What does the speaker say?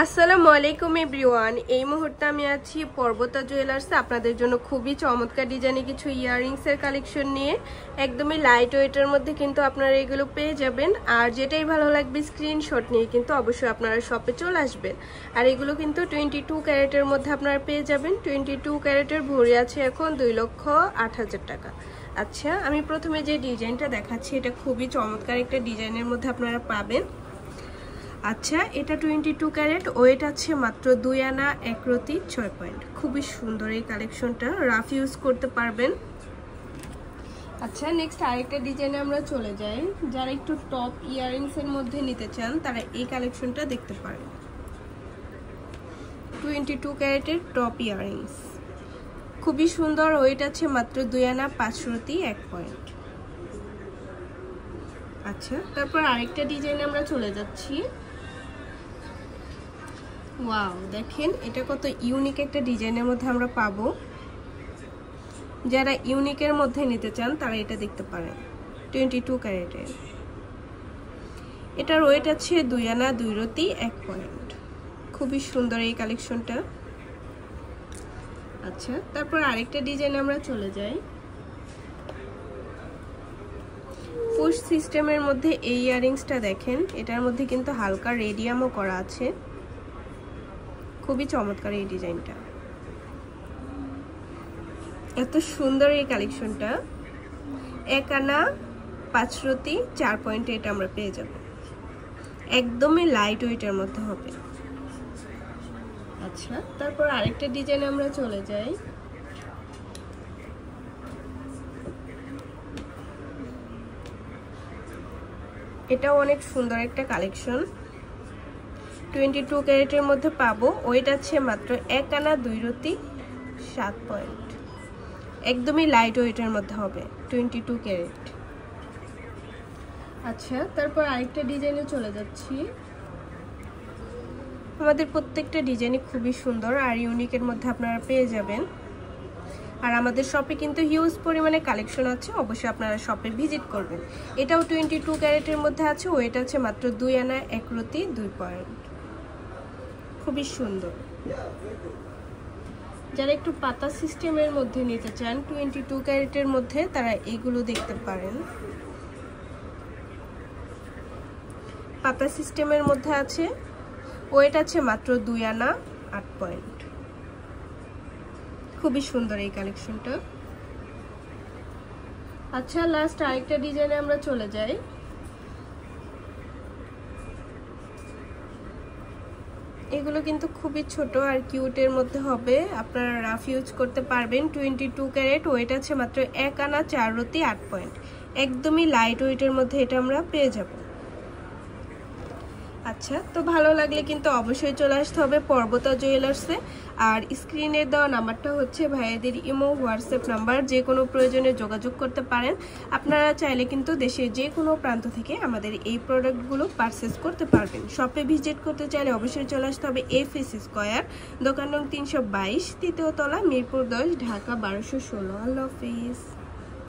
আসসালামু আলাইকুম এভরিওয়ান। এই মুহূর্তে আমি আছি পর্বতা জুয়েলার্সে আপনাদের জন্য খুবই চমৎকার ডিজাইনে কিছু ইয়াররিংসের কালেকশন নিয়ে। একদমই লাইট ওয়েটের মধ্যে কিন্তু আপনারা এগুলো পেয়ে যাবেন। আর যেটাই ভালো লাগবে স্ক্রিনশট নিয়ে কিন্তু অবশ্যই আপনারা শপে চলে আসবেন। আর এগুলো কিন্তু 22 ক্যারেটের মধ্যে আপনারা পেয়ে যাবেন। 22 ক্যারেটের ভরি আছে এখন 2,08,000 টাকা। আচ্ছা, আমি প্রথমে যে ডিজাইনটা দেখাচ্ছি এটা খুবই চমৎকার একটা ডিজাইনের মধ্যে আপনারা পাবেন। আচ্ছা, এটা 22 ক্যারেট, ওয়েট আছে মাত্র 2 আনা 1 রতি 6 পয়েন্ট। খুবই সুন্দর এই কালেকশনটা, রাফ ইউজ করতে পারবেন। আচ্ছা, নেক্সট আরেকটা ডিজাইনে আমরা চলে যাই। যারা একটু টপ ইয়াররিংসের মধ্যে নিতে চান তারা এই কালেকশনটা দেখতে পারেন। 22 ক্যারেটের টপ ইয়াররিংস খুবই সুন্দর, ওয়েট আছে মাত্র 2 আনা 5 রতি 1 পয়েন্ট। আচ্ছা, তারপর আরেকটা ডিজাইনে আমরা চলে যাচ্ছি। ওয়াও, দেখেন এটা কত ইউনিক একটা ডিজাইনের মধ্যে আমরা পাবো। যারা ইউনিকের মধ্যে নিতে চান তারা এটা দেখতে পারেন। 22 ক্যারেটের, এটার ওয়েট আছে 2 আনা 2 রতি 1 পয়েন্ট। খুবই সুন্দর এই কালেকশনটা। আচ্ছা, তারপর আরেকটা ডিজাইনে আমরা চলে যাই। পুশ সিস্টেমের মধ্যে এই ইয়াররিংসটা দেখেন, এটার মধ্যে কিন্তু হালকা রেডিয়ামও করা আছে। খুবই চমৎকার এই ডিজাইনটা, এত সুন্দর এই কালেকশনটা। 1 আনা 5 রতি 4 পয়েন্টে এটা আমরা পেয়ে যাব। একদমই লাইট ওয়েটের মধ্যে হবে। আচ্ছা, তারপর আরেকটা ডিজাইনে আমরা চলে যাই। এটাও অনেক সুন্দর একটা কালেকশন। 22 ক্যারেটের মধ্যে পাবো, ওয়েট আছে মাত্র 1 আনা 2 রতি 7 পয়েন্ট। একদমই লাইট ওয়েটের মধ্যে হবে, 22 ক্যারেট। আচ্ছা, তারপর আরেকটা ডিজাইনে চলে যাচ্ছি। আমাদের প্রত্যেকটা ডিজাইনই খুবই সুন্দর আর ইউনিকের মধ্যে আপনারা পেয়ে যাবেন। আর আমাদের শপে কিন্তু হিউজ পরিমাণে কালেকশন আছে, অবশ্যই আপনারা শপে ভিজিট করবেন। এটাও 22 ক্যারেটের মধ্যে আছে, ওয়েট আছে মাত্র 2 আনা 1 রতি 2 পয়েন্ট। খুবই সুন্দর। যারা একটু পাতা সিস্টেমের মধ্যে নিতে চান 22 ক্যারেটের মধ্যে তারা এগুলো দেখতে পারেন। পাতা সিস্টেমের মধ্যে আছে, ওয়েট আছে মাত্র 2 আনা 8 পয়েন্ট। খুবই সুন্দর এই কালেকশনটা। আচ্ছা, লাস্ট আরেকটা ডিজাইনে আমরা চলে যাই। এগুলো কিন্তু খুবই ছোট আর কিউটের মধ্যে হবে, আপনারা রাফ ইউজ করতে পারবেন। 22 ক্যারেট, ওয়েট আছে মাত্র 1 আনা 4 রতি 8 পয়েন্ট। একদমই লাইট ওয়েটের মধ্যে এটা আমরা পেয়ে যাব। আচ্ছা, তো ভালো লাগলে কিন্তু অবশ্যই চলে আসতে হবে পর্বতা জুয়েলার্সে। আর স্ক্রিনে দেওয়া নাম্বারটা হচ্ছে ভাইয়াদের ইমো হোয়াটসঅ্যাপ নাম্বার, যে কোনো প্রয়োজনে যোগাযোগ করতে পারেন। আপনারা চাইলে কিন্তু দেশের যে কোনো প্রান্ত থেকে আমাদের এই প্রোডাক্টগুলো পারচেস করতে পারবেন। শপে ভিজিট করতে চাইলে অবশ্যই চলে আসতে হবে এফএস স্কয়ার, দোকান নং 322, তৃতীয় তলা, মিরপুর 10, ঢাকা 1216। আল্লাহ হাফেজ।